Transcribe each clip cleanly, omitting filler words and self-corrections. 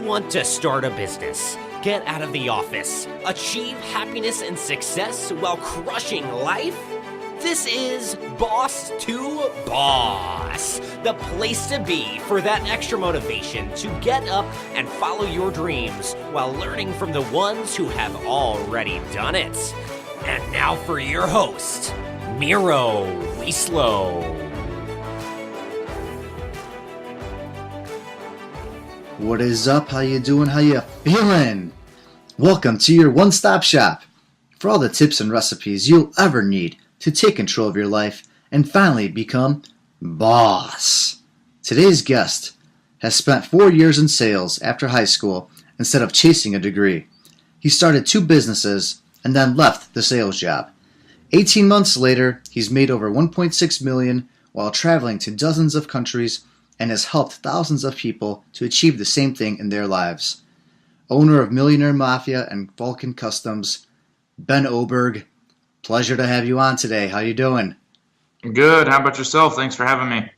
want to start a business, get out of the office, achieve happiness and success while crushing life? This is Boss to Boss, the place to be for that extra motivation to get up and follow your dreams while learning from the ones who have already done it. And now for your host, Miro Wieslow. What is up? How you doing? How you feeling? Welcome to your one-stop shop for all the tips and recipes you'll ever need to take control of your life and finally become boss. Today's guest has spent 4 years in sales after high school instead of chasing a degree. He started 2 businesses and then left the sales job. 18 months later, he's made over $1.6 million while traveling to dozens of countries and has helped thousands of people to achieve the same thing in their lives. Owner of Millionaire Mafia and Vulcan Customs, Ben Oberg. Pleasure to have you on today. How you doing? Good. How about yourself? Thanks for having me.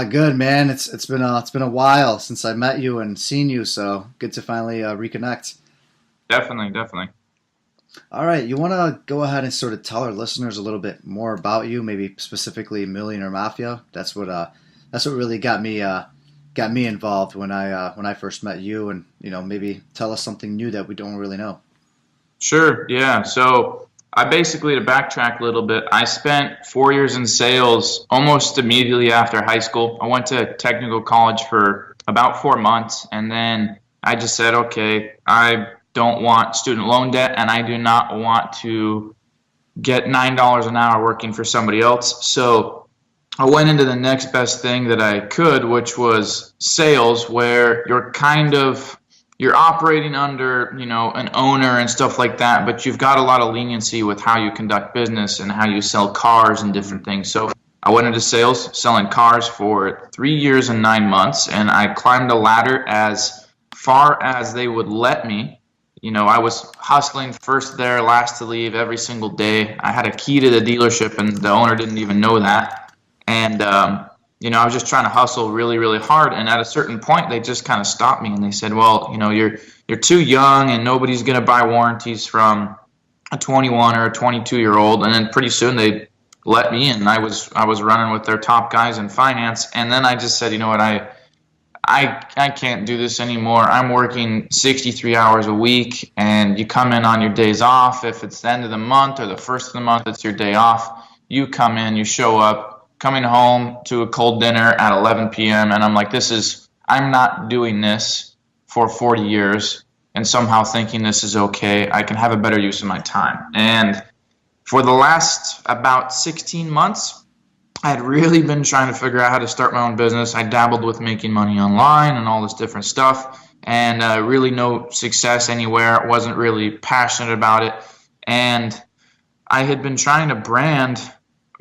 Good, man. It's been a while since I met you and seen you, so good to finally reconnect. Definitely. All right, you want to go ahead and sort of tell our listeners a little bit more about you, maybe specifically Millionaire Mafia. That's what really got me involved when I first met you, and maybe tell us something new that we don't really know. Sure. Yeah. So I basically, to backtrack a little bit, I spent 4 years in sales almost immediately after high school. I went to technical college for about 4 months, and then I just said, okay, I don't want student loan debt, and I do not want to get $9 an hour working for somebody else. So I went into the next best thing that I could, which was sales, where you're operating under, an owner and stuff like that, but you've got a lot of leniency with how you conduct business and how you sell cars and different things. So I went into sales, selling cars for 3 years and 9 months, and I climbed a ladder as far as they would let me. I was hustling first there, last to leave every single day. I had a key to the dealership, and the owner didn't even know that. And, I was just trying to hustle really, really hard. And at a certain point, they just kind of stopped me and they said, well, you're too young and nobody's going to buy warranties from a 21 or a 22-year-old. And then pretty soon they let me in. I was running with their top guys in finance. And then I just said, you know what, I can't do this anymore. I'm working 63 hours a week, and you come in on your days off. If it's the end of the month or the first of the month, it's your day off. You come in, you show up, coming home to a cold dinner at 11 p.m. And I'm like, I'm not doing this for 40 years and somehow thinking this is okay. I can have a better use of my time. And for the last about 16 months, I had really been trying to figure out how to start my own business. I dabbled with making money online and all this different stuff, and really no success anywhere. I wasn't really passionate about it. And I had been trying to brand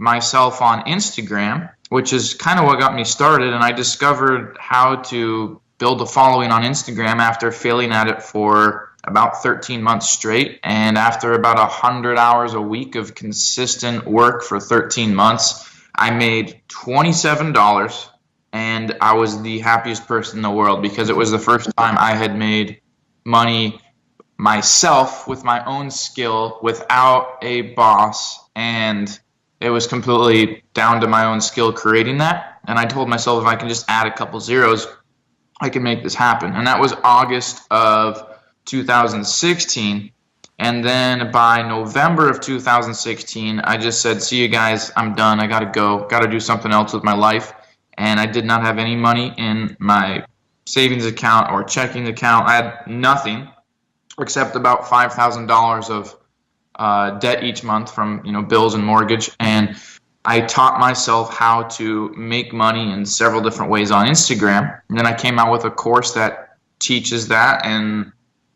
myself on Instagram, which is kind of what got me started. And I discovered how to build a following on Instagram after failing at it for about 13 months straight. And after about 100 hours a week of consistent work for 13 months, I made $27, and I was the happiest person in the world because it was the first time I had made money myself with my own skill without a boss, and it was completely down to my own skill creating that. And I told myself, if I can just add a couple zeros, I can make this happen. And that was August of 2016. And then by November of 2016, I just said, see you guys, I'm done. I got to go. Got to do something else with my life. And I did not have any money in my savings account or checking account. I had nothing except about $5,000 of debt each month from bills and mortgage. And I taught myself how to make money in several different ways on Instagram. And then I came out with a course that teaches that, and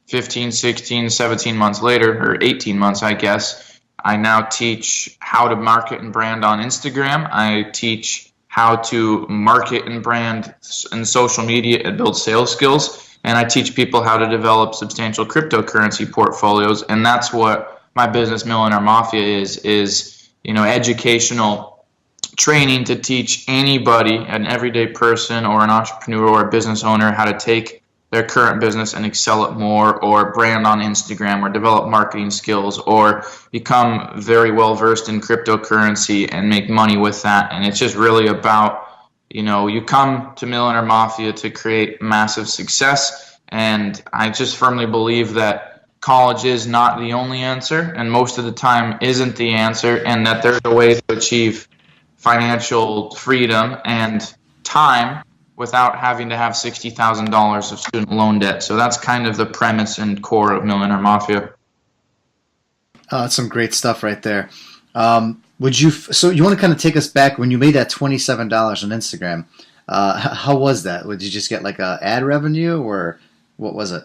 15, 16, 17 months later, or 18 months, I guess, I now teach how to market and brand on Instagram. I teach how to market and brand in social media and build sales skills. And I teach people how to develop substantial cryptocurrency portfolios. And that's what my business, Millionaire Mafia, is educational training to teach anybody, an everyday person or an entrepreneur or a business owner, how to take their current business and excel at more, or brand on Instagram, or develop marketing skills, or become very well versed in cryptocurrency and make money with that. And it's just really about, you come to Millionaire Mafia to create massive success. And I just firmly believe that college is not the only answer, and most of the time isn't the answer, and that there's a way to achieve financial freedom and time without having to have $60,000 of student loan debt. So that's kind of the premise and core of Millionaire Mafia. That's some great stuff right there. So you want to kind of take us back when you made that $27 on Instagram? How was that? Would you just get like a ad revenue, or what was it?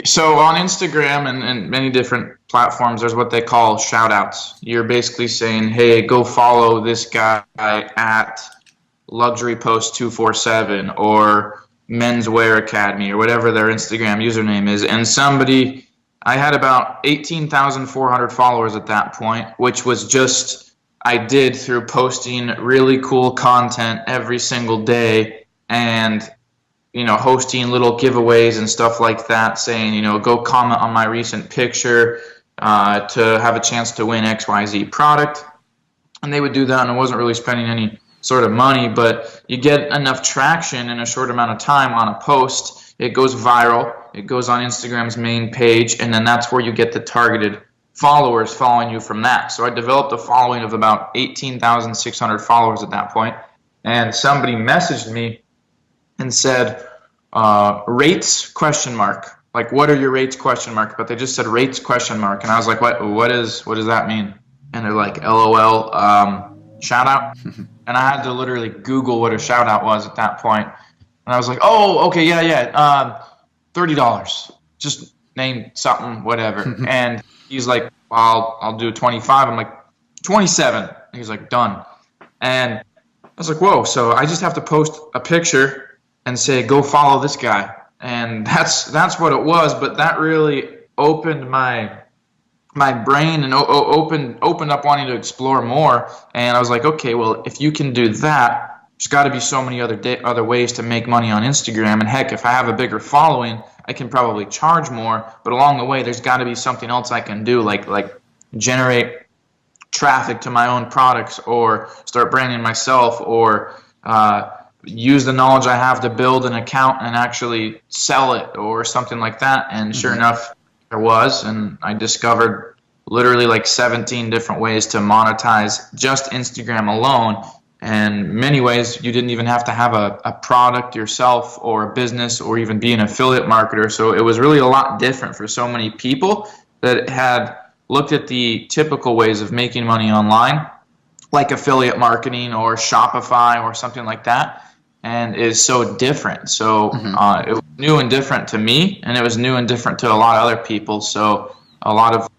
So on Instagram and many different platforms, there's what they call shout outs. You're basically saying, hey, go follow this guy at Luxury Post 247 or Menswear Academy, or whatever their Instagram username is. And I had about 18,400 followers at that point, which was just, I did through posting really cool content every single day, and hosting little giveaways and stuff like that, saying, go comment on my recent picture to have a chance to win XYZ product. And they would do that, and I wasn't really spending any sort of money, but you get enough traction in a short amount of time on a post, it goes viral, it goes on Instagram's main page, and then that's where you get the targeted followers following you from that. So I developed a following of about 18,600 followers at that point, and somebody messaged me and said, rates ? Like, what are your rates ? But they just said rates ? And I was like, what does that mean? And they're like, LOL, shout out. And I had to literally Google what a shout out was at that point. And I was like, oh, okay, yeah, $30. Just name something, whatever. And he's like, well, I'll do 25. I'm like, 27. And he's like, done. And I was like, whoa, so I just have to post a picture and say, go follow this guy. And that's what it was. But that really opened my brain and opened up wanting to explore more. And I was like, okay, well, if you can do that, there's got to be so many other ways to make money on Instagram. And heck, if I have a bigger following, I can probably charge more. But along the way, there's got to be something else I can do, like generate traffic to my own products, or start branding myself, or use the knowledge I have to build an account and actually sell it, or something like that. And sure enough, there was, and I discovered literally like 17 different ways to monetize just Instagram alone. And many ways you didn't even have to have a product yourself, or a business, or even be an affiliate marketer. So it was really a lot different for so many people that had looked at the typical ways of making money online, like affiliate marketing or Shopify or something like that, and is so different. So it was new and different to me, and it was new and different to a lot of other people. So a lot of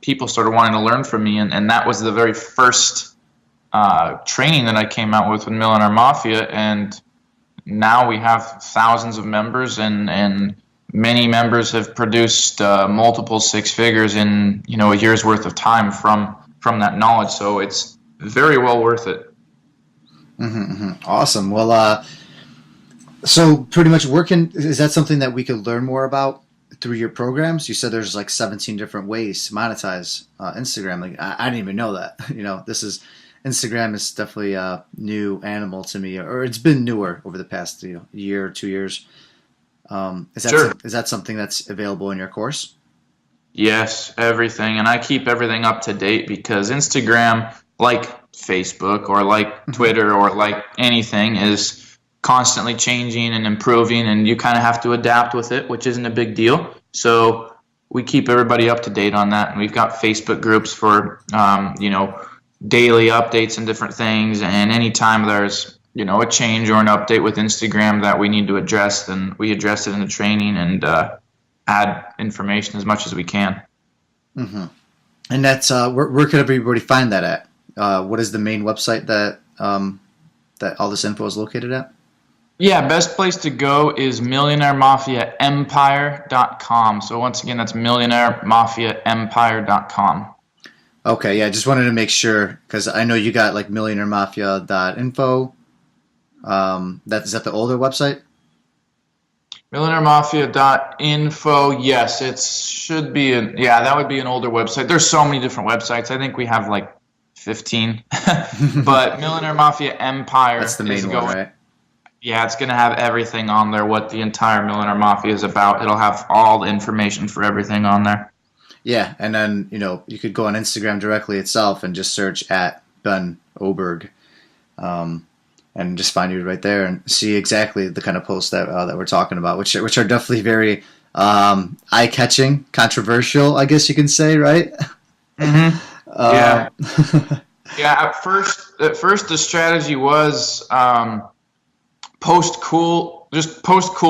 people started wanting to learn from me, and that was the very first training that I came out with Millionaire Mafia. And now we have thousands of members, and many members have produced multiple six figures in a year's worth of time from that knowledge. So it's very well worth it. Awesome. Well, so pretty much is that something that we could learn more about through your programs? You said there's like 17 different ways to monetize Instagram. Like I didn't even know that. Instagram is definitely a new animal to me, or it's been newer over the past year or 2 years. Is that something that's available in your course? Yes, everything. And I keep everything up to date, because Instagram, like Facebook or like Twitter or like anything, is constantly changing and improving, and you kind of have to adapt with it, which isn't a big deal. So we keep everybody up to date on that. And we've got Facebook groups for, daily updates and different things. And anytime there's, a change or an update with Instagram that we need to address, then we address it in the training and add information as much as we can. And that's where can everybody find that at? What is the main website that all this info is located at? Yeah, best place to go is MillionaireMafiaEmpire.com. So once again, that's MillionaireMafiaEmpire.com. Okay, yeah, just wanted to make sure, because I know you got like MillionaireMafia.info. Is that the older website? MillionaireMafia.info. Yes, it should be. That would be an older website. There's so many different websites. I think we have like 15. But Millionaire Mafia Empire. That's the main one, right? Yeah, it's going to have everything on there, what the entire Millionaire Mafia is about. It'll have all the information for everything on there. Yeah, and then, you could go on Instagram directly itself and just search at Ben Oberg, and just find you right there and see exactly the kind of posts that we're talking about, which are definitely very eye-catching, controversial, I guess you can say, right? Mm-hmm. Yeah. Yeah. At first, the strategy was post cool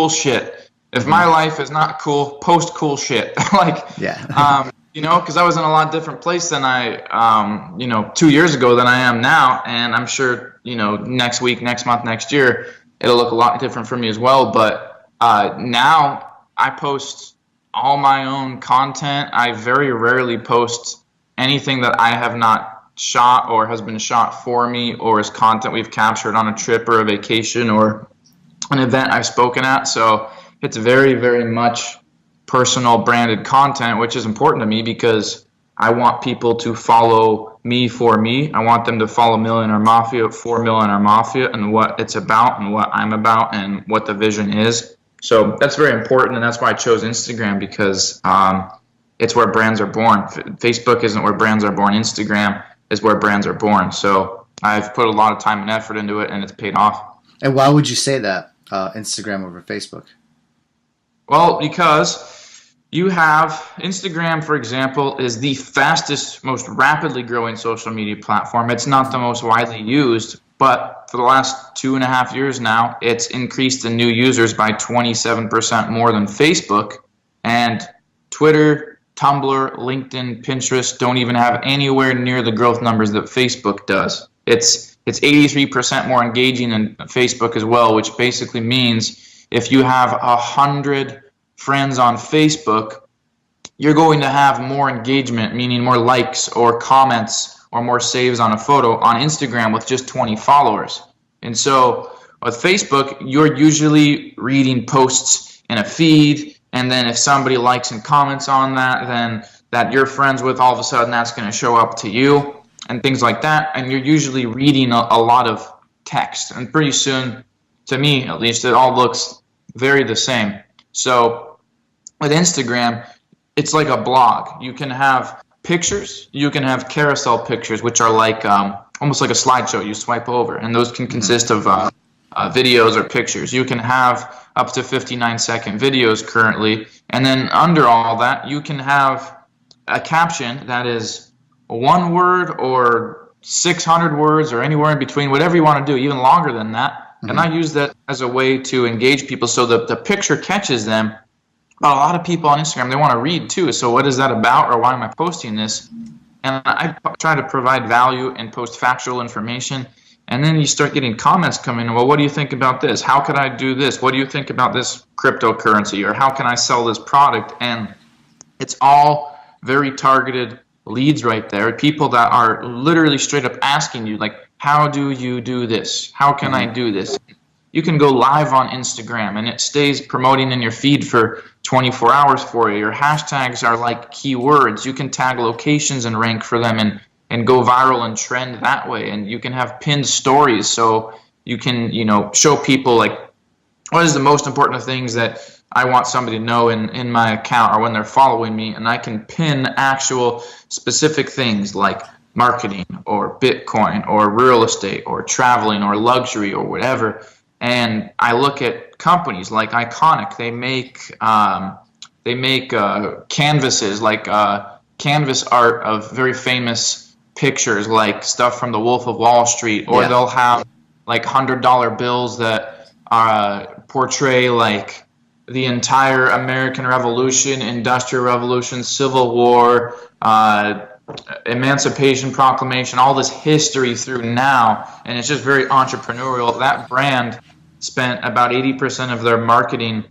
shit. If my life is not cool, post cool shit. Because I was in a lot different place than I, 2 years ago than I am now, and I'm sure, next week, next month, next year, it'll look a lot different for me as well. But now I post all my own content. I very rarely post anything that I have not shot or has been shot for me, or is content we've captured on a trip or a vacation or an event I've spoken at. So it's very, very much personal branded content, which is important to me because I want people to follow me for me. I want them to follow Millionaire Mafia for Millionaire Mafia and what it's about and what I'm about and what the vision is. So that's very important, and that's why I chose Instagram, because it's where brands are born. Facebook isn't where brands are born. Instagram is where brands are born. So I've put a lot of time and effort into it, and it's paid off. And why would you say that, Instagram over Facebook? Well, because you have Instagram, for example, is the fastest, most rapidly growing social media platform. It's not the most widely used, but for the last 2.5 years now, it's increased in new users by 27% more than Facebook. And Twitter, Tumblr, LinkedIn, Pinterest don't even have anywhere near the growth numbers that Facebook does. It's 83% more engaging than Facebook as well, which basically means if you have 100 friends on Facebook, you're going to have more engagement, meaning more likes or comments or more saves on a photo on Instagram with just 20 followers. And so with Facebook, you're usually reading posts in a feed, and then if somebody likes and comments on that, then that you're friends with, all of a sudden that's going to show up to you and things like that. And you're usually reading a lot of text, and pretty soon, to me at least, it all looks very the same. So with Instagram, it's like a blog. You can have pictures, you can have carousel pictures, which are like almost like a slideshow. You swipe over, and those can consist of videos or pictures. You can have up to 59-second videos currently, and then under all that, you can have a caption that is one word or 600 words or anywhere in between, whatever you want to do, even longer than that. Mm-hmm. And I use that as a way to engage people so that the picture catches them. But a lot of people on Instagram, they want to read too. So what is that about, or why am I posting this? And I try to provide value and post factual information. And then you start getting comments coming in. Well, what do you think about this? How could I do this? What do you think about this cryptocurrency? Or how can I sell this product? And it's all very targeted leads right there. People that are literally straight up asking you, like, how do you do this? How can I do this? You can go live on Instagram, and it stays promoting in your feed for 24 hours for you. Your hashtags are like keywords. You can tag locations and rank for them and go viral and trend that way. And you can have pinned stories, so you can, show people, like, what is the most important things that I want somebody to know in my account or when they're following me, and I can pin actual specific things like marketing or Bitcoin or real estate or traveling or luxury or whatever. And I look at companies like Iconic. They make canvases, like canvas art of very famous pictures, like stuff from The Wolf of Wall Street, or they'll have like $100 bills that portray like the entire American Revolution, Industrial Revolution, Civil War, Emancipation Proclamation, all this history through now, and it's just very entrepreneurial. That brand spent about 80% of their marketing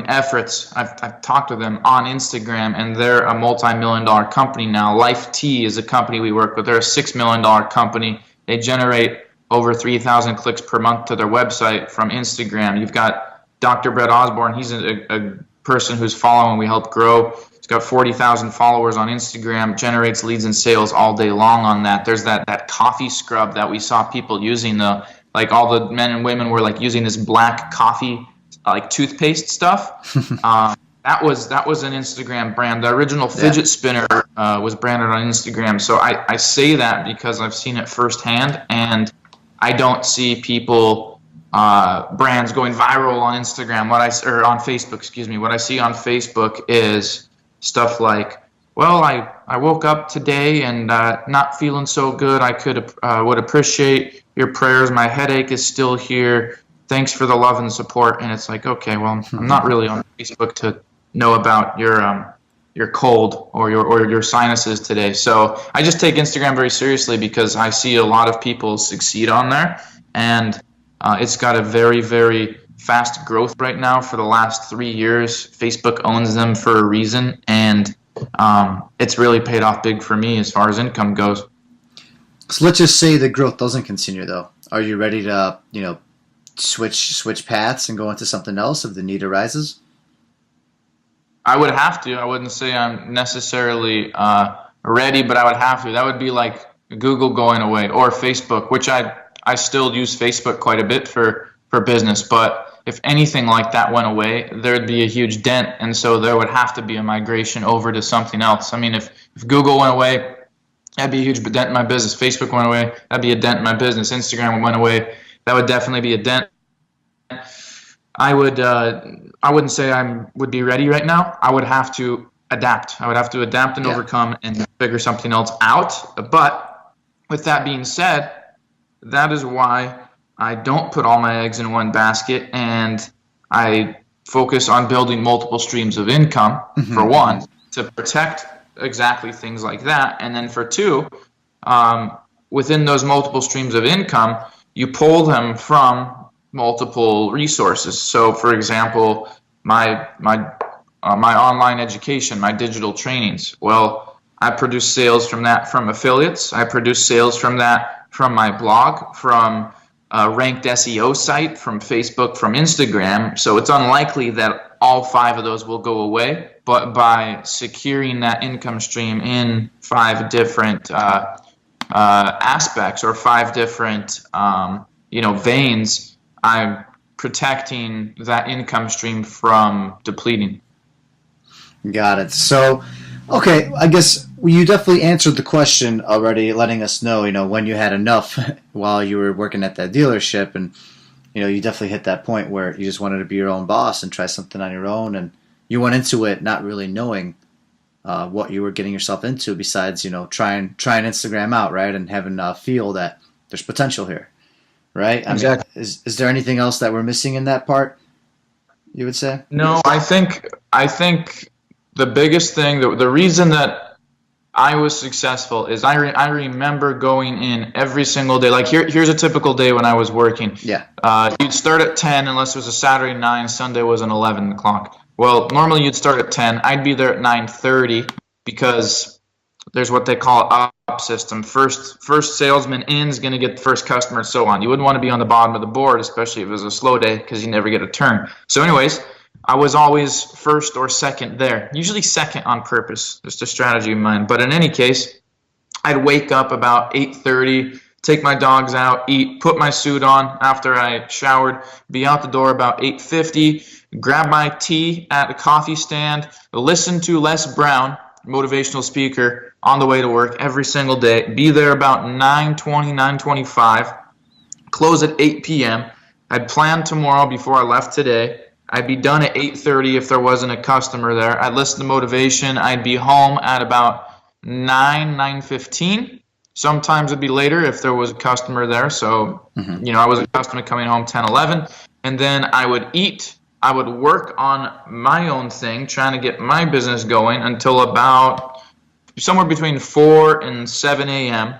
efforts. I've talked to them on Instagram, and they're a multi-million-dollar company now. Life Tea is a company we work with. They're a $6 million company. They generate over 3,000 clicks per month to their website from Instagram. You've got Dr. Brett Osborne, he's a person who's following, we help grow. He's got 40,000 followers on Instagram, generates leads and sales all day long on that. There's that coffee scrub that we saw people using, like all the men and women were like using this black coffee, like toothpaste stuff. That was an Instagram brand. The original fidget spinner was branded on Instagram. So I say that because I've seen it firsthand, and I don't see people, brands going viral on Instagram. Or on Facebook, excuse me. What I see on Facebook is stuff like, well, I woke up today and not feeling so good. I would appreciate your prayers. My headache is still here. Thanks for the love and support. And it's like, okay, well, I'm not really on Facebook to know about your cold or your sinuses today. So I just take Instagram very seriously because I see a lot of people succeed on there, and it's got a very, very fast growth right now. For the last 3 years, Facebook owns them for a reason, and it's really paid off big for me as far as income goes. So let's just say the growth doesn't continue, though. Are you ready to, switch paths and go into something else if the need arises? I would have to. I wouldn't say I'm necessarily ready, but I would have to. That would be like Google going away, or Facebook, which I still use Facebook quite a bit for business. But if anything like that went away, there'd be a huge dent, and so there would have to be a migration over to something else. I mean, if Google went away, that'd be a huge dent in my business. Facebook went away, that'd be a dent in my business. Instagram went away, that would definitely be a dent. I wouldn't say I would be ready right now. I would have to adapt. I would have to adapt and overcome and figure something else out. But with that being said, that is why I don't put all my eggs in one basket, and I focus on building multiple streams of income, for one, to protect exactly things like that. And then for two, within those multiple streams of income, you pull them from multiple resources. So for example, my online education, my digital trainings, well, I produce sales from that from affiliates. I produce sales from that from my blog, from a ranked SEO site, from Facebook, from Instagram. So it's unlikely that all 5 of those will go away, but by securing that income stream in 5 different aspects, or 5 different veins, I'm protecting that income stream from depleting. Got it. So, okay, I guess you definitely answered the question already, letting us know, when you had enough while you were working at that dealership, and, you definitely hit that point where you just wanted to be your own boss and try something on your own, and you went into it not really knowing what you were getting yourself into besides, trying Instagram out, right, and having a feel that there's potential here. Right? Exactly. I mean, is there anything else that we're missing in that part, you would say? No, I think the biggest thing, the reason that I was successful is I remember going in every single day. Like here's a typical day when I was working. Yeah. You'd start at 10 unless it was a Saturday 9, Sunday was an 11 o'clock. Well, normally you'd start at 10. I'd be there at 9:30 because there's what they call up system. First salesman in is going to get the first customer, and so on. You wouldn't want to be on the bottom of the board, especially if it was a slow day, because you never get a turn. So anyways, I was always first or second there, usually second on purpose, just a strategy of mine. But in any case, I'd wake up about 8:30, take my dogs out, eat, put my suit on after I showered, be out the door about 8:50, grab my tea at a coffee stand, listen to Les Brown, motivational speaker, on the way to work every single day, be there about 9:20, 9:25, close at 8 p.m. I'd plan tomorrow before I left today. I'd be done at 8:30 if there wasn't a customer there. I'd listen to motivation. I'd be home at about 9:15. Sometimes it'd be later if there was a customer there. So, I was a customer coming home 10, 11. And then I would eat. I would work on my own thing, trying to get my business going until about somewhere between 4 and 7 a.m.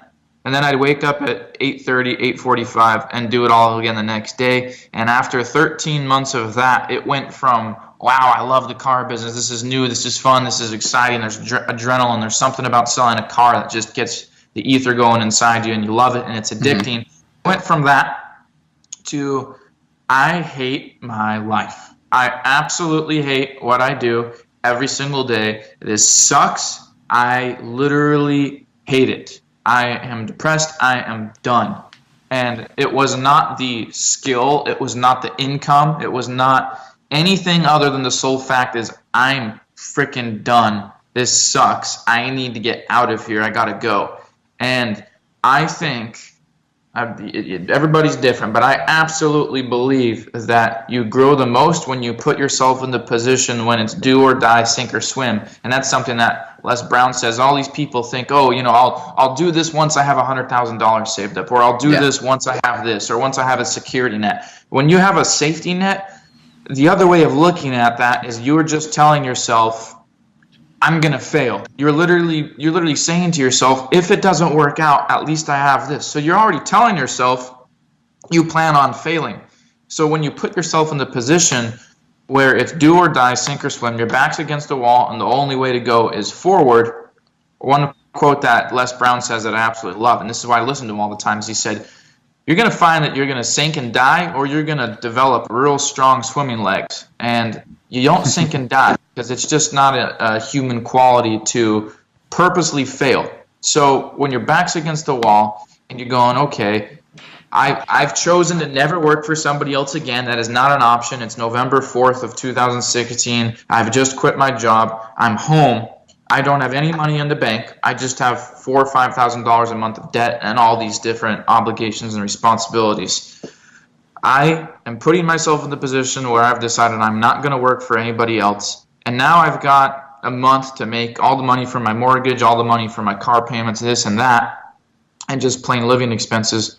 And then I'd wake up at 8:30, 8:45 and do it all again the next day. And after 13 months of that, it went from, wow, I love the car business. This is new. This is fun. This is exciting. There's adrenaline. There's something about selling a car that just gets the ether going inside you and you love it and it's addicting. Went from that to, I hate my life. I absolutely hate what I do every single day. This sucks. I literally hate it. I am depressed. I am done. And it was not the skill. It was not the income. It was not anything other than the sole fact is I'm freaking done. This sucks. I need to get out of here. I got to go. And I think everybody's different, but I absolutely believe that you grow the most when you put yourself in the position when it's do or die, sink or swim. And that's something that Les Brown says. All these people think, oh, I'll do this once I have $100,000 saved up, or I'll do this once I have this, or once I have a security net. When you have a safety net, the other way of looking at that is you're just telling yourself, I'm going to fail. You're literally saying to yourself, if it doesn't work out, at least I have this. So you're already telling yourself you plan on failing. So when you put yourself in the position where it's do or die, sink or swim, your back's against the wall, and the only way to go is forward. One quote that Les Brown says that I absolutely love, and this is why I listen to him all the time, is he said, you're going to find that you're going to sink and die, or you're going to develop real strong swimming legs. And you don't sink and die because it's just not a human quality to purposely fail. So when your back's against the wall and you're going, okay, I've chosen to never work for somebody else again. That is not an option. It's November 4th of 2016. I've just quit my job. I'm home. I don't have any money in the bank. I just have $4,000 or $5,000 a month of debt and all these different obligations and responsibilities. I am putting myself in the position where I've decided I'm not going to work for anybody else. And now I've got a month to make all the money from my mortgage, all the money for my car payments, this and that, and just plain living expenses.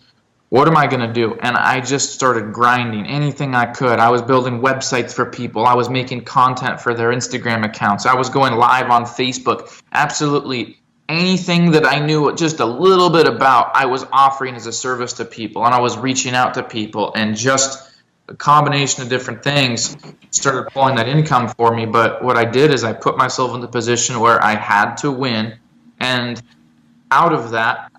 What am I going to do? And I just started grinding anything I could. I was building websites for people. I was making content for their Instagram accounts. I was going live on Facebook. Absolutely anything that I knew just a little bit about, I was offering as a service to people. And I was reaching out to people. And just a combination of different things started pulling that income for me. But what I did is I put myself in the position where I had to win. And out of that,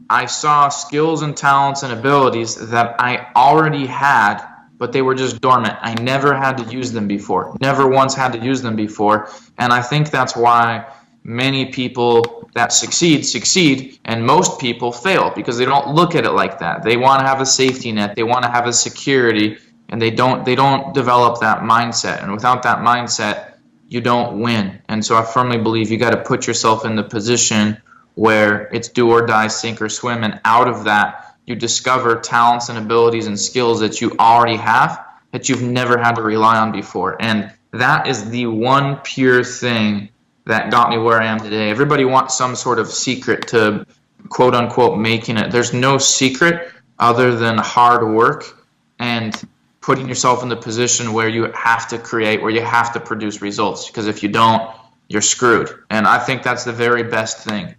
I saw skills and talents and abilities that I already had, but they were just dormant. I never had to use them before. Never once had to use them before. And I think that's why many people that succeed, and most people fail because they don't look at it like that. They want to have a safety net. They want to have a security, and they don't develop that mindset. And without that mindset, you don't win. And so I firmly believe you got to put yourself in the position where it's do or die, sink or swim, and out of that, you discover talents and abilities and skills that you already have that you've never had to rely on before. And that is the one pure thing that got me where I am today. Everybody wants some sort of secret to quote unquote making it. There's no secret other than hard work and putting yourself in the position where you have to create, where you have to produce results. Because if you don't, you're screwed. And I think that's the very best thing.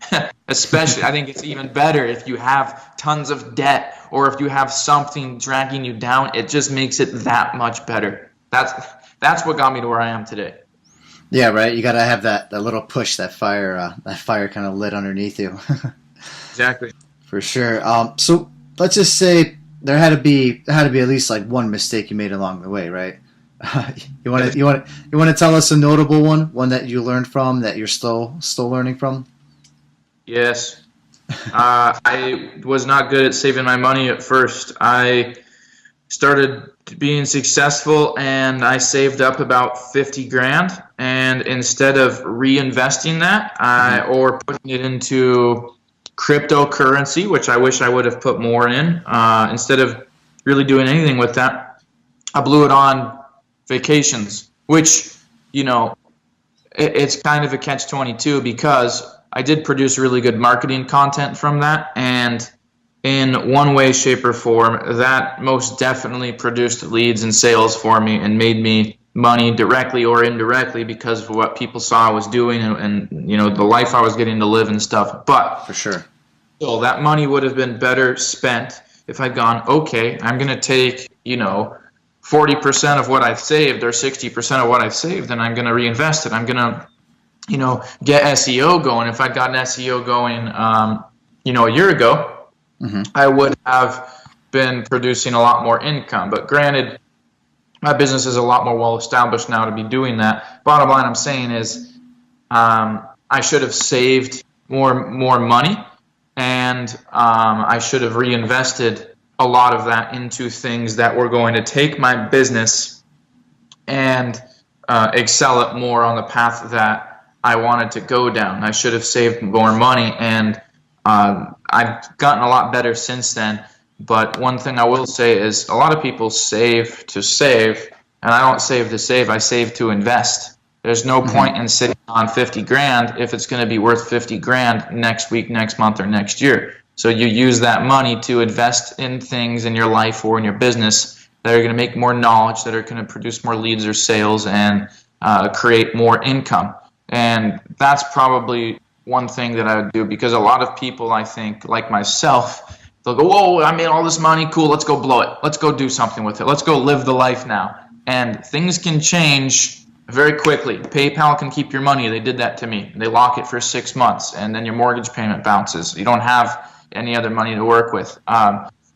Especially, I think it's even better if you have tons of debt or if you have something dragging you down. It just makes it that much better. That's what got me to where I am today. Yeah, right. You got to have that little push, that fire kind of lit underneath you. Exactly. For sure. So let's just say there had to be at least like one mistake you made along the way, right? You want to tell us a notable one that you learned from, that you're still learning from? Yes. I was not good at saving my money at first. I started being successful and I saved up about 50 grand, and instead of reinvesting that or putting it into cryptocurrency, which I wish I would have put more in, instead of really doing anything with that, I blew it on vacations, which, it's kind of a catch-22 because I did produce really good marketing content from that, and in one way, shape, or form, that most definitely produced leads and sales for me and made me money directly or indirectly because of what people saw I was doing and the life I was getting to live and stuff. But for sure, so that money would have been better spent if I'd gone, okay, I'm going to take 40% of what I've saved or 60% of what I've saved, and I'm going to reinvest it. I'm going to, get SEO going. If I'd gotten SEO going, a year ago, I would have been producing a lot more income. But granted, My business is a lot more well established now to be doing that. Bottom line I'm saying is I should have saved more money, and I should have reinvested a lot of that into things that were going to take my business and excel it more on the path that I wanted to go down. I should have saved more money, and I've gotten a lot better since then. But one thing I will say is a lot of people save to save, and I don't save to save, I save to invest. There's no point in sitting on 50 grand if it's going to be worth 50 grand next week, next month, or next year. So you use that money to invest in things in your life or in your business that are going to make more knowledge, that are going to produce more leads or sales, and create more income. And that's probably one thing that I would do, because a lot of people, I think, like myself, they'll go, whoa, I made all this money, cool, let's go blow it. Let's go do something with it. Let's go live the life now. And things can change very quickly. PayPal can keep your money. They did that to me. They lock it for 6 months, and then your mortgage payment bounces. You don't have any other money to work with.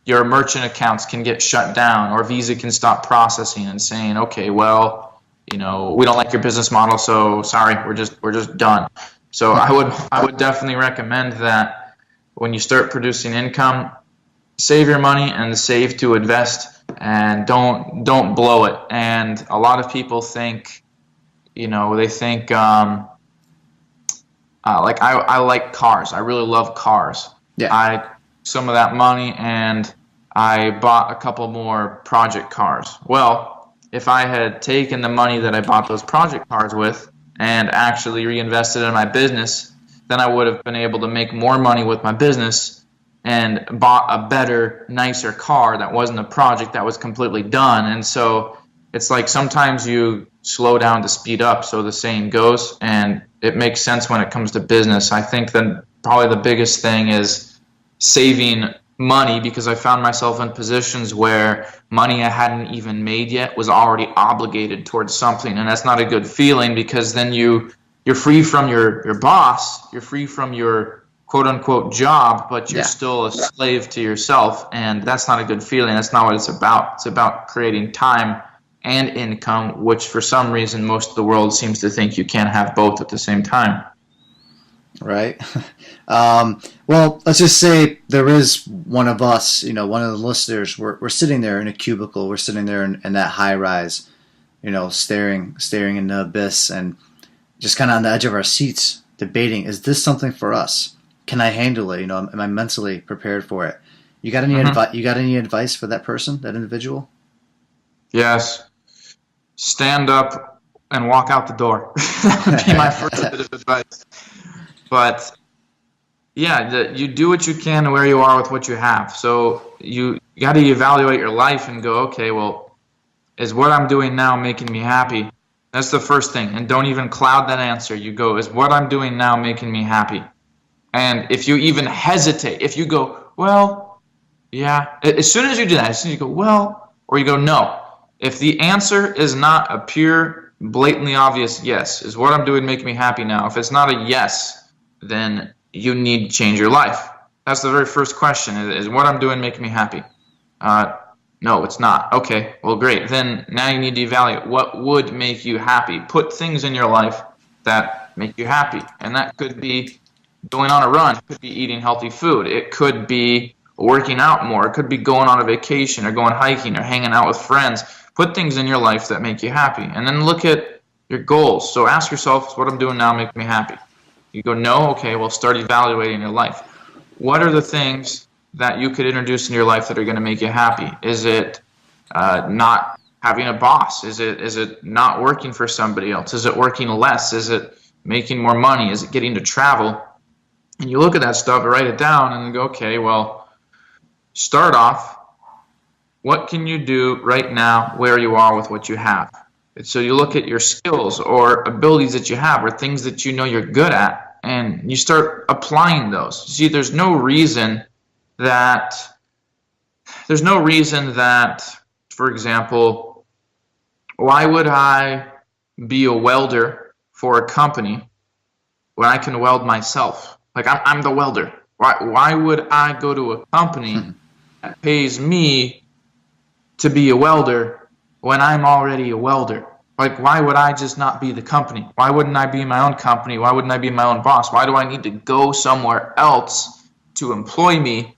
Your merchant accounts can get shut down, or Visa can stop processing and saying, okay, well, we don't like your business model, so sorry, we're just done. So I would definitely recommend that when you start producing income, save your money and save to invest, and don't blow it. And a lot of people think, they think like I like cars. I really love cars. Yeah. I took some of that money and I bought a couple more project cars. Well, if I had taken the money that I bought those project cars with and actually reinvested in my business, then I would have been able to make more money with my business and bought a better, nicer car that wasn't a project, that was completely done. And so it's like sometimes you slow down to speed up, so the saying goes, and it makes sense when it comes to business. I think that probably the biggest thing is saving money, because I found myself in positions where money I hadn't even made yet was already obligated towards something, and that's not a good feeling, because then you're free from your boss, you're free from your quote-unquote job, but you're still a slave to yourself, and that's not a good feeling. That's not what it's about. It's about creating time and income, which for some reason most of the world seems to think you can't have both at the same time. Right. Well, let's just say there is one of us, one of the listeners, we're sitting there in a cubicle, we're sitting there in that high rise, staring in the abyss, and just kind of on the edge of our seats, debating, is this something for us? Can I handle it? Am I mentally prepared for it? You got any advice for that person, that individual? Yes. Stand up and walk out the door. That would be my first bit of advice. But yeah, you do what you can where you are with what you have. So you got to evaluate your life and go, okay, well, is what I'm doing now making me happy? That's the first thing. And don't even cloud that answer. You go, is what I'm doing now making me happy? And if you even hesitate, if you go, well, yeah, as soon as you do that, as soon as you go, well, or you go, no. If the answer is not a pure, blatantly obvious yes, is what I'm doing making me happy now? If it's not a yes, then you need to change your life. That's the very first question, is what I'm doing making me happy? No, it's not. Okay, well, great. Then now you need to evaluate what would make you happy. Put things in your life that make you happy. And that could be going on a run. It could be eating healthy food. It could be working out more. It could be going on a vacation or going hiking or hanging out with friends. Put things in your life that make you happy. And then look at your goals. So ask yourself, is what I'm doing now make me happy? You go, no? Okay, well, start evaluating your life. What are the things that you could introduce in your life that are going to make you happy? Is it not having a boss? Is it not working for somebody else? Is it working less? Is it making more money? Is it getting to travel? And you look at that stuff, write it down, and go, okay, well, start off. What can you do right now where you are with what you have? And so you look at your skills or abilities that you have or things that you know you're good at, and you start applying those. See, there's no reason that, for example, why would I be a welder for a company when I can weld myself? Like, I'm the welder. Why would I go to a company that pays me to be a welder when I'm already a welder? Like, why would I just not be the company? Why wouldn't I be my own company? Why wouldn't I be my own boss? Why do I need to go somewhere else to employ me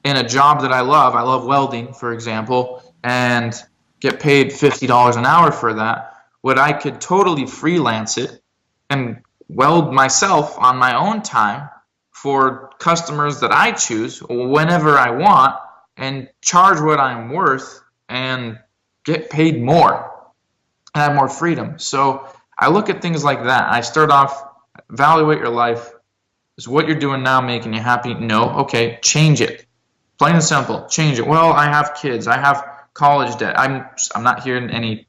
in a job that I love? I love welding, for example, and get paid $50 an hour for that. When I could totally freelance it and weld myself on my own time for customers that I choose whenever I want and charge what I'm worth and get paid more and have more freedom. So I look at things like that. I start off, evaluate your life. Is what you're doing now making you happy? No. Okay, change it. Plain and simple, change it. Well, I have kids. I have college debt. I'm not hearing any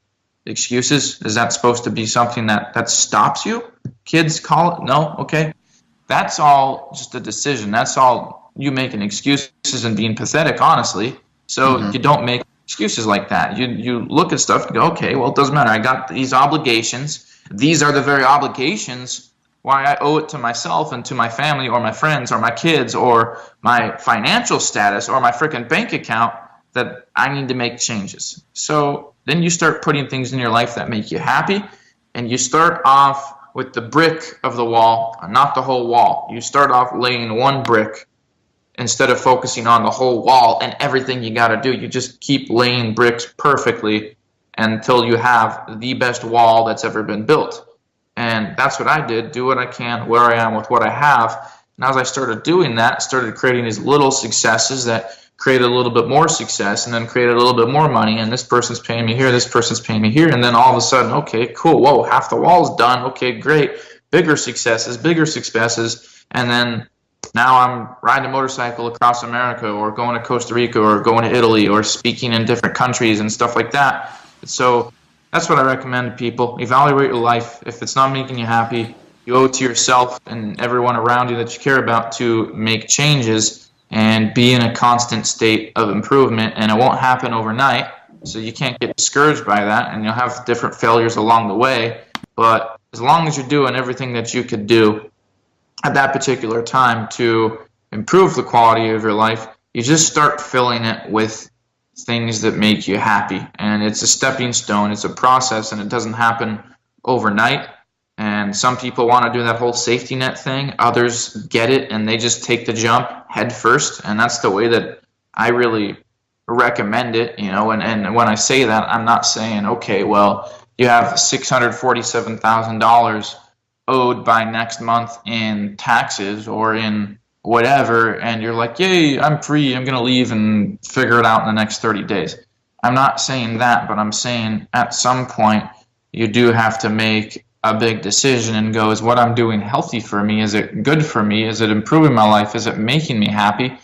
excuses. Is that supposed to be something that stops you? Kids, call it? No? Okay. That's all just a decision. That's all you making excuses and being pathetic, honestly. So you don't make excuses like that. You look at stuff and go, okay, well, it doesn't matter. I got these obligations. These are the very obligations why I owe it to myself and to my family or my friends or my kids or my financial status or my freaking bank account that I need to make changes. So then you start putting things in your life that make you happy, and you start off with the brick of the wall, not the whole wall. You start off laying one brick instead of focusing on the whole wall and everything you got to do. You just keep laying bricks perfectly until you have the best wall that's ever been built. And that's what I did, do what I can, where I am with what I have. And as I started doing that, I started creating these little successes that created a little bit more success, and then created a little bit more money, and this person's paying me here, this person's paying me here, and then all of a sudden, okay, cool, whoa, half the wall's done, okay, great, bigger successes, and then now I'm riding a motorcycle across America, or going to Costa Rica, or going to Italy, or speaking in different countries and stuff like that. So that's what I recommend to people. Evaluate your life. If it's not making you happy, you owe it to yourself and everyone around you that you care about to make changes and be in a constant state of improvement. And it won't happen overnight, so you can't get discouraged by that, and you'll have different failures along the way. But as long as you're doing everything that you could do at that particular time to improve the quality of your life, you just start filling it with things that make you happy. And it's a stepping stone, it's a process, and it doesn't happen overnight. And some people want to do that whole safety net thing. Others get it and they just take the jump head first. And that's the way that I really recommend it. And when I say that, I'm not saying, okay, well, you have $647,000 owed by next month in taxes or in whatever, and you're like, yay, I'm free, I'm going to leave and figure it out in the next 30 days. I'm not saying that, but I'm saying at some point you do have to make a big decision and go, is what I'm doing healthy for me? Is it good for me? Is it improving my life? Is it making me happy?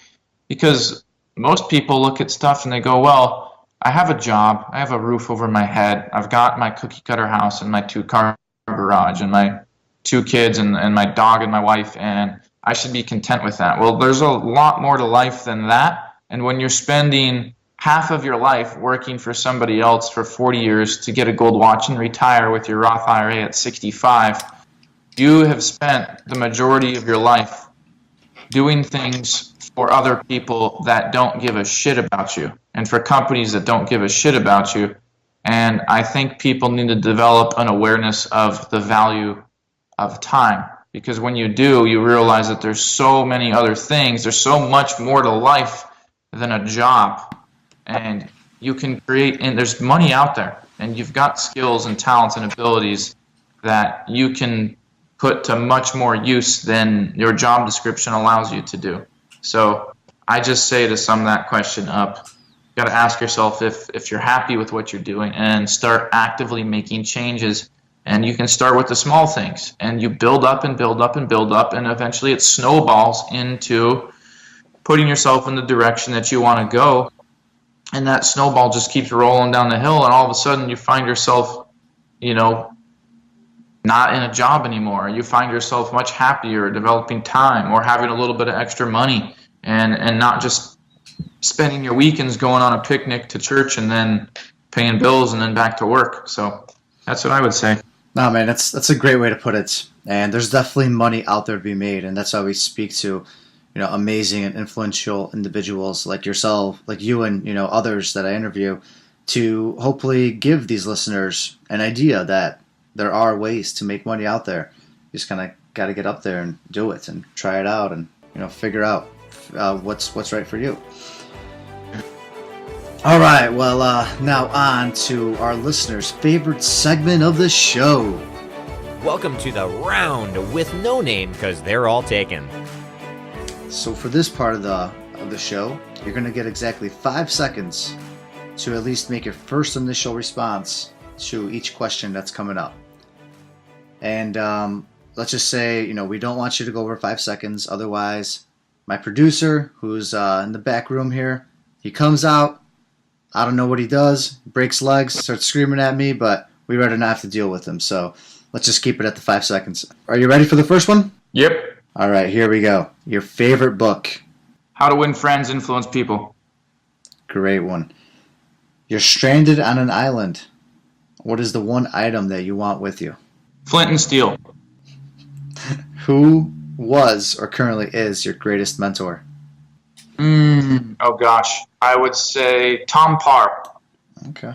Because most people look at stuff and they go, well, I have a job, I have a roof over my head, I've got my cookie cutter house and my 2-car garage and my 2 kids and my dog and my wife, and I should be content with that. Well, there's a lot more to life than that. And when you're spending half of your life working for somebody else for 40 years to get a gold watch and retire with your Roth IRA at 65, you have spent the majority of your life doing things for other people that don't give a shit about you and for companies that don't give a shit about you. And I think people need to develop an awareness of the value of time. Because when you do, you realize that there's so many other things. There's so much more to life than a job. And you can create, and there's money out there. And you've got skills and talents and abilities that you can put to much more use than your job description allows you to do. So I just say, to sum that question up, you got to ask yourself if you're happy with what you're doing and start actively making changes. And you can start with the small things, and you build up and build up and build up, and eventually it snowballs into putting yourself in the direction that you want to go. And that snowball just keeps rolling down the hill, and all of a sudden you find yourself, not in a job anymore. You find yourself much happier, developing time, or having a little bit of extra money, and not just spending your weekends going on a picnic to church and then paying bills and then back to work. So that's what I would say. No, man, that's a great way to put it. And there's definitely money out there to be made, and that's why we speak to, amazing and influential individuals like yourself, like you, and others that I interview, to hopefully give these listeners an idea that there are ways to make money out there. You just kind of got to get up there and do it and try it out and figure out what's right for you. All right, well, now on to our listeners' favorite segment of the show. Welcome to the round with no name, because they're all taken. So for this part of the show, you're going to get exactly 5 seconds to at least make your first initial response to each question that's coming up. And let's just say, we don't want you to go over 5 seconds. Otherwise, my producer, who's in the back room here, he comes out. I don't know what he does. Breaks legs, starts screaming at me, but we'd rather not have to deal with him. So let's just keep it at the 5 seconds. Are you ready for the first one? Yep. All right, here we go. Your favorite book. How to Win Friends, Influence People. Great one. You're stranded on an island. What is the one item that you want with you? Flint and steel. Who was or currently is your greatest mentor? Oh gosh, I would say Tom Parr. Okay.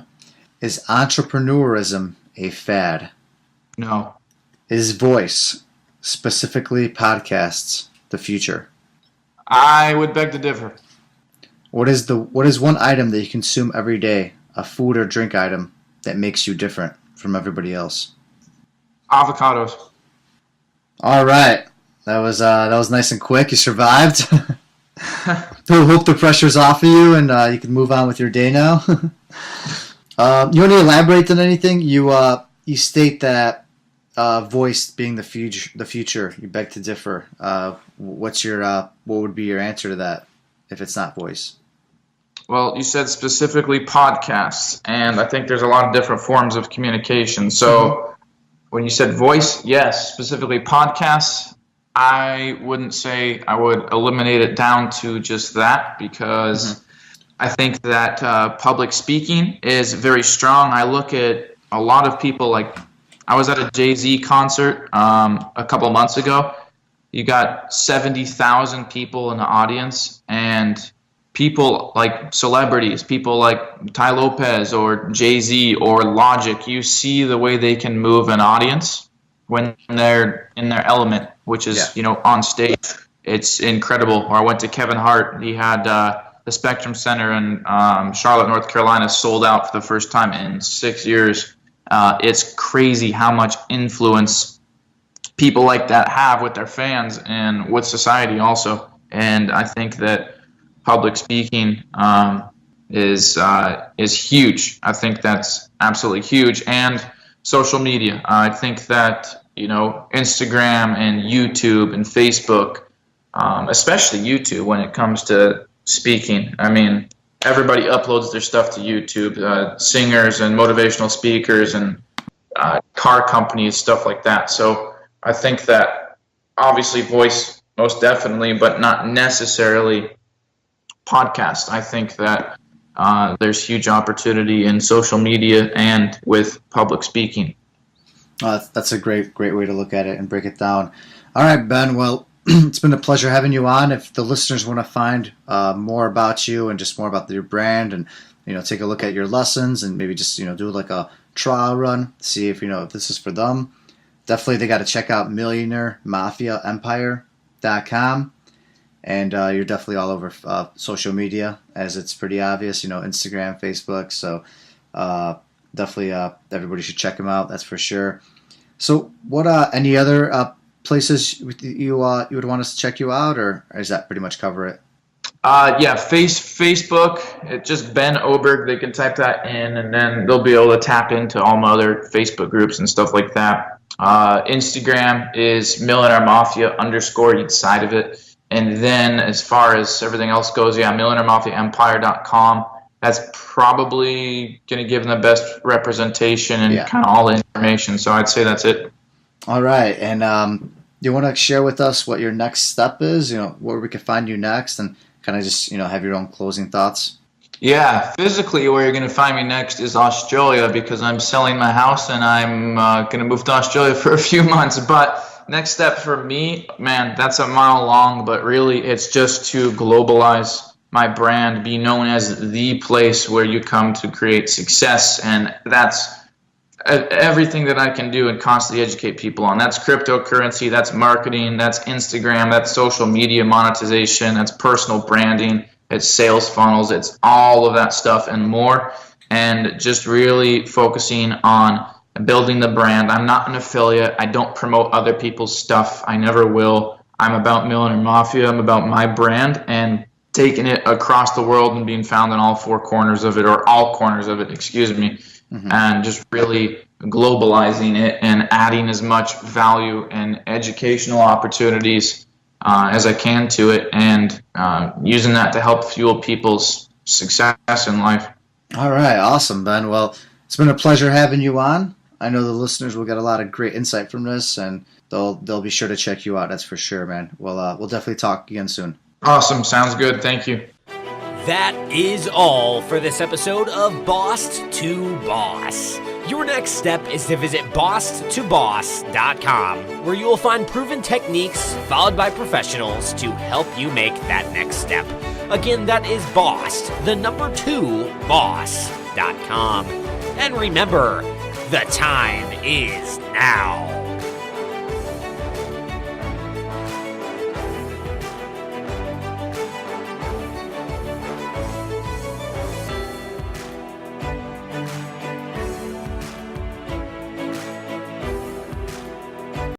Is entrepreneurism a fad? No. Is voice, specifically podcasts, the future? I would beg to differ. What is one item that you consume every day, a food or drink item, that makes you different from everybody else? Avocados. All right. That was nice and quick. You survived. Hope the pressure's off of you and you can move on with your day now. You want to elaborate on anything? You state that voice being the future. You beg to differ. What would be your answer to that if it's not voice? Well, you said specifically podcasts, and I think there's a lot of different forms of communication. So when you said voice, yes, specifically podcasts, I wouldn't say I would eliminate it down to just that, because I think that public speaking is very strong. I look at a lot of people, like I was at a Jay-Z concert a couple months ago. You got 70,000 people in the audience, and people like celebrities, people like Ty Lopez or Jay-Z or Logic, you see the way they can move an audience when they're in their element, which is, on stage. It's incredible. Or I went to Kevin Hart. He had the Spectrum Center in Charlotte, North Carolina, sold out for the first time in 6 years. It's crazy how much influence people like that have with their fans and with society also. And I think that public speaking is huge. I think that's absolutely huge. And social media. I think that, Instagram and YouTube and Facebook, especially YouTube when it comes to speaking. I mean, everybody uploads their stuff to YouTube, singers and motivational speakers and car companies, stuff like that. So I think that obviously voice, most definitely, but not necessarily podcast. I think that there's huge opportunity in social media and with public speaking. That's a great way to look at it and break it down. All right, Ben. Well, it's been a pleasure having you on. If the listeners want to find more about you and just more about your brand, and take a look at your lessons and maybe just do like a trial run, see if if this is for them, definitely they got to check out MillionaireMafiaEmpire.com. And you're definitely all over social media, as it's pretty obvious, Instagram, Facebook. So definitely everybody should check them out. That's for sure. So what any other places you would want us to check you out, or does that pretty much cover it? Facebook, it's just Ben Oberg. They can type that in, and then they'll be able to tap into all my other Facebook groups and stuff like that. Instagram is Millionaire Mafia _ each side of it. And then as far as everything else goes, MillionaireMafiaEmpire.com. That's probably going to give them the best representation and kind of all the information. So I'd say that's it. All right. And you want to share with us what your next step is, where we can find you next, and kind of just, have your own closing thoughts? Yeah, physically where you're going to find me next is Australia, because I'm selling my house and I'm going to move to Australia for a few months. But next step for me, man, that's a mile long, but really it's just to globalize my brand be known as the place where you come to create success. And that's everything that I can do and constantly educate people on. That's cryptocurrency, that's marketing, that's Instagram, that's social media monetization, that's personal branding, it's sales funnels, it's all of that stuff and more. And just really focusing on building the brand. I'm not an affiliate. I don't promote other people's stuff. I never will. I'm about Millionaire Mafia. I'm about my brand and taking it across the world and being found in all four corners of it, or all corners of it, excuse me. And just really globalizing it and adding as much value and educational opportunities as I can to it, and using that to help fuel people's success in life. All right, awesome, Ben. Well, it's been a pleasure having you on. I know the listeners will get a lot of great insight from this, and they'll be sure to check you out. That's for sure, man. We'll definitely talk again soon. Awesome, sounds good. Thank you. That is all for this episode of Boss to Boss. Your next step is to visit boss2boss.com, where you will find proven techniques followed by professionals to help you make that next step. Again, that is boss2boss.com. And remember, the time is now.